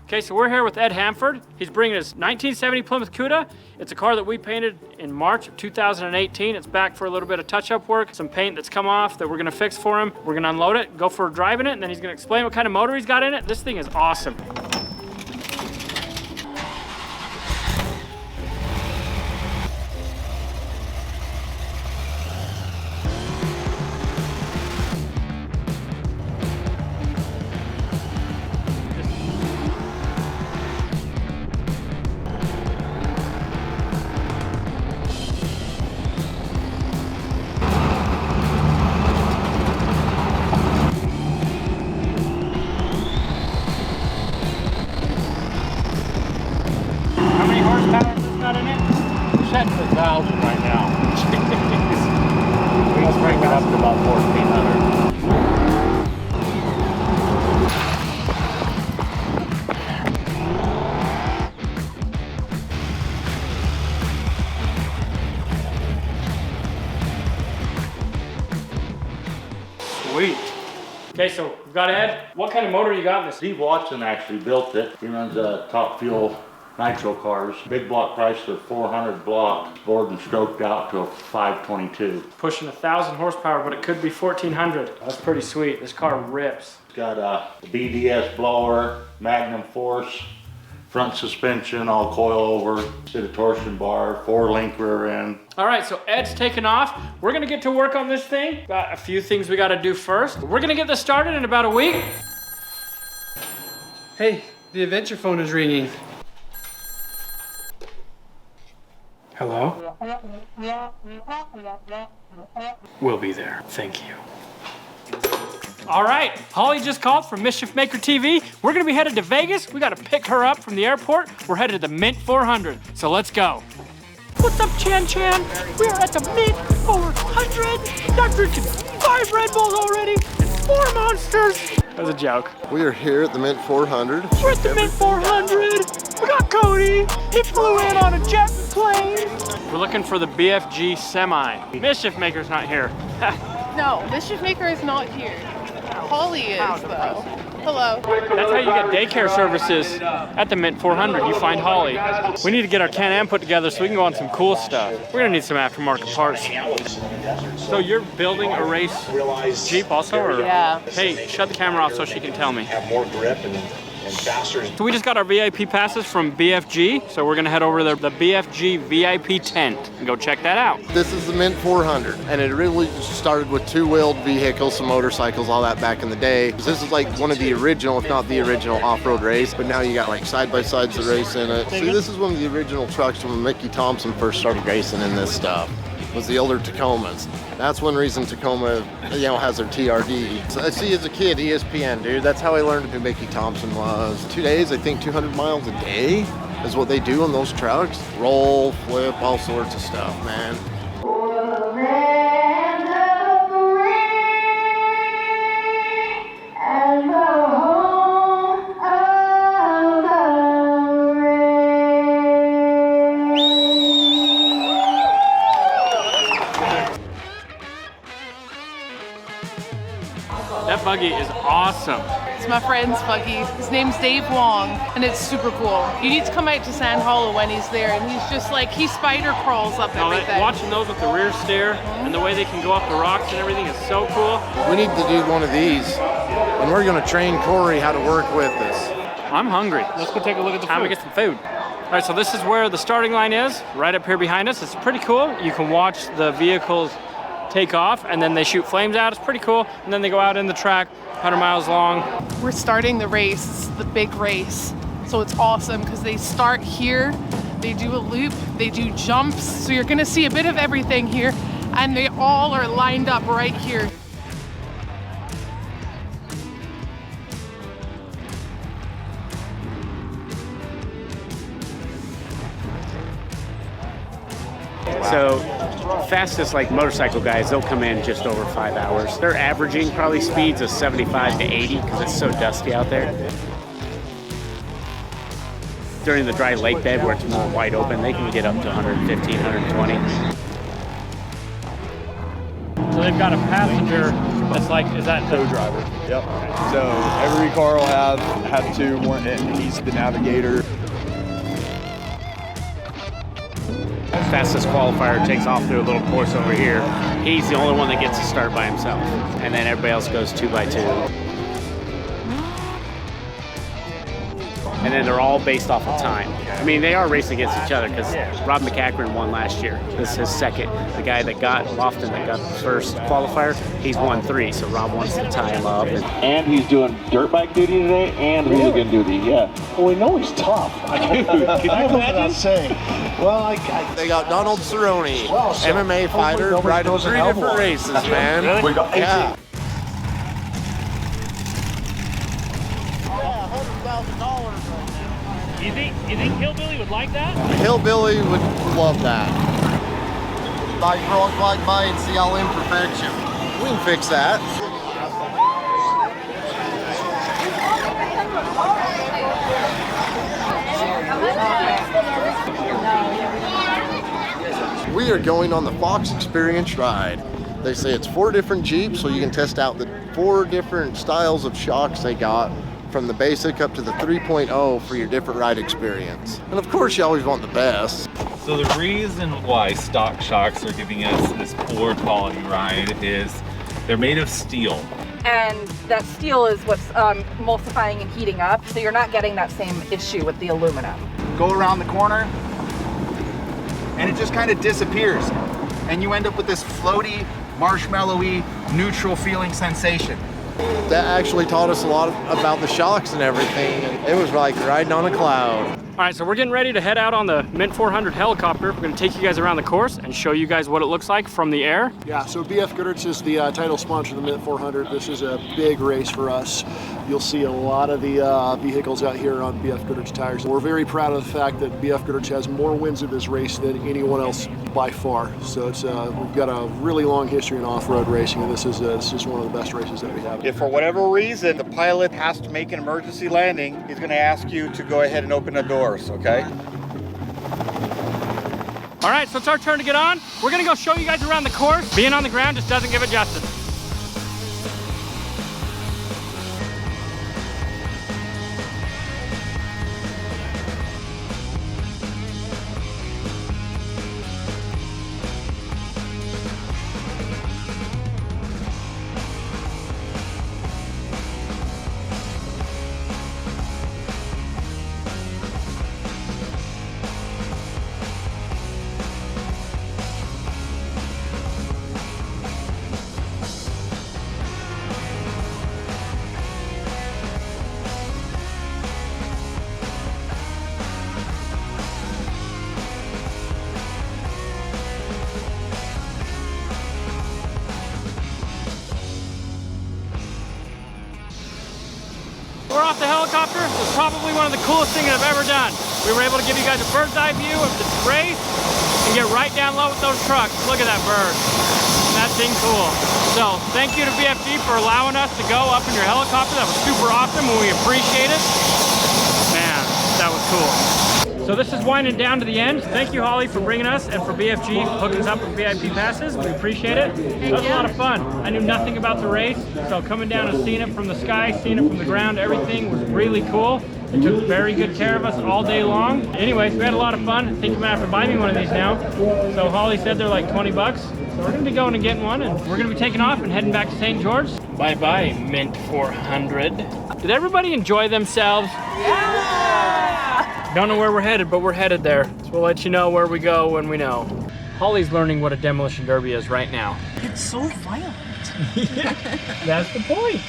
Okay, so we're here with Ed Hamford. He's bringing his 1970 Plymouth Cuda. It's a car that we painted in March of 2018. It's back for a little bit of touch-up work, some paint that's come off that we're gonna fix for him. We're gonna unload it, go for a drive in it, and then he's gonna explain what kind of motor he's got in it. This thing is awesome. Setting to 1,000 right now. We'll bring it up to about 1,400. Sweet. Okay, so we've got Ed. What kind of motor you got in this? Steve Watson actually built it. He runs Top Fuel nitro cars. Big block Chrysler 400 block, bored and stroked out to a 522. Pushing 1,000 horsepower, but it could be 1,400. That's pretty sweet. This car rips. It's got a BDS blower, Magnum Force, front suspension, all coil over, sit a torsion bar, 4-link rear end. All right, so Ed's taking off. We're gonna get to work on this thing. Got a few things we gotta do first. We're gonna get this started in about a week. Hey, the adventure phone is ringing. Hello? We'll be there. Thank you. All right, Hollie just called from Mischief Maker TV. We're gonna be headed to Vegas. We gotta pick her up from the airport. We're headed to the Mint 400, so let's go. What's up, Chan Chan? We are at the Mint 400. I'm drinking 5 Red Bulls already and 4 Monsters. That was a joke. We are here at the Mint 400. We're at the Mint 400. We got Cody. He flew in on a jet plane. We're looking for the BFG Semi. Mischief Maker's not here. No, Mischief Maker is not here. Hollie is, though. Hello. That's how you get daycare services at the Mint 400. You find Hollie. We need to get our Can-Am put together so we can go on some cool stuff. We're gonna need some aftermarket parts. So you're building a race Jeep also, or? Yeah. Hey, shut the camera off so she can tell me. Have more grip and faster. So we just got our VIP passes from BFG, so we're gonna head over to the BFG VIP tent and go check that out. This is the Mint 400, and it really started with 2-wheeled vehicles, some motorcycles, all that back in the day. This is like one of the original, if not the original, off-road race, but now you got like side-by-sides that race in it. See, this is one of the original trucks when Mickey Thompson first started racing in this stuff. Was the older Tacomas. That's one reason Tacoma, has their TRD. So I see as a kid, ESPN, dude. That's how I learned who Mickey Thompson was. 2 days, I think 200 miles a day is what they do on those trucks. Roll, flip, all sorts of stuff, man. That buggy is awesome. It's my friend's buggy. His name's Dave Wong, and it's super cool. You need to come out to Sand Hollow when he's there, and he's just like, he spider crawls up everything. Watching those with the rear steer and the way they can go up the rocks and everything is so cool. We need to do one of these, and we're gonna train Corey how to work with this. I'm hungry. Let's go take a look at the Time to get some food. All right, so this is where the starting line is, right up here behind us. It's pretty cool. You can watch the vehicles take off and then they shoot flames out. It's pretty cool. And then they go out in the track, 100 miles long. We're starting the race, it's the big race. So it's awesome because they start here, they do a loop, they do jumps. So you're gonna see a bit of everything here, and they all are lined up right here. So fastest like motorcycle guys, they'll come in just over 5 hours. They're averaging probably speeds of 75 to 80 because it's so dusty out there. During the dry lake bed where it's more wide open, they can get up to 115, 120. So they've got a passenger That's like, is that the driver? Yep. So every car will have two, one, and he's the navigator. Fastest qualifier takes off through a little course over here. He's the only one that gets to start by himself. And then everybody else goes 2 by 2. And then they're all based off of time. I mean, they are racing against each other because Rob McCackron won last year. This is his second. The guy that got Lofton that got the first qualifier, he's won 3, so Rob wants to tie him up. And he's doing dirt bike duty today and hooligan duty, yeah. Well, we know he's tough. Dude, can you imagine? Saying, well, They got Donald Cerrone, MMA fighter, riding 3 different races, man. Really? Yeah. You think Hillbilly would like that? Hillbilly would love that. Like rock like mine, see all imperfection. We can fix that. We are going on the Fox Experience ride. They say it's 4 different Jeeps, so you can test out the 4 different styles of shocks they got, from the basic up to the 3.0 for your different ride experience. And of course, you always want the best. So the reason why stock shocks are giving us this poor quality ride is they're made of steel. And that steel is what's emulsifying and heating up, so you're not getting that same issue with the aluminum. Go around the corner, and it just kind of disappears. And you end up with this floaty, marshmallowy, neutral feeling sensation. That actually taught us a lot about the shocks and everything. And it was like riding on a cloud. All right, so we're getting ready to head out on the Mint 400 helicopter. We're gonna take you guys around the course and show you guys what it looks like from the air. Yeah, so BF Goodrich is the title sponsor of the Mint 400. This is a big race for us. You'll see a lot of the vehicles out here on BF Goodrich tires. We're very proud of the fact that BF Goodrich has more wins of this race than anyone else by far. So it's we've got a really long history in off-road racing, and this is one of the best races that we have. If for whatever reason the pilot has to make an emergency landing, he's going to ask you to go ahead and open the doors, okay? All right, so it's our turn to get on. We're gonna go show you guys around the course. Being on the ground just doesn't give it justice. We're off the helicopter. It's probably one of the coolest things I've ever done. We were able to give you guys a bird's eye view of the race and get right down low with those trucks. Look at that bird. That thing cool. So thank you to BFG for allowing us to go up in your helicopter. That was super awesome and we appreciate it. Man, that was cool. So this is winding down to the end. Thank you, Hollie, for bringing us and for BFG hooking us up with VIP passes. We appreciate it. That was a lot of fun. I knew nothing about the race, so coming down and seeing it from the sky, seeing it from the ground, everything was really cool. They took very good care of us all day long. Anyways, we had a lot of fun. I think you might have to buy me one of these now. So Hollie said they're like 20 bucks. So we're gonna be going and getting one, and we're gonna be taking off and heading back to St. George. Bye-bye, Mint 400. Did everybody enjoy themselves? Yeah! Don't know where we're headed, but we're headed there. So we'll let you know where we go when we know. Hollie's learning what a demolition derby is right now. It's so violent. That's the point.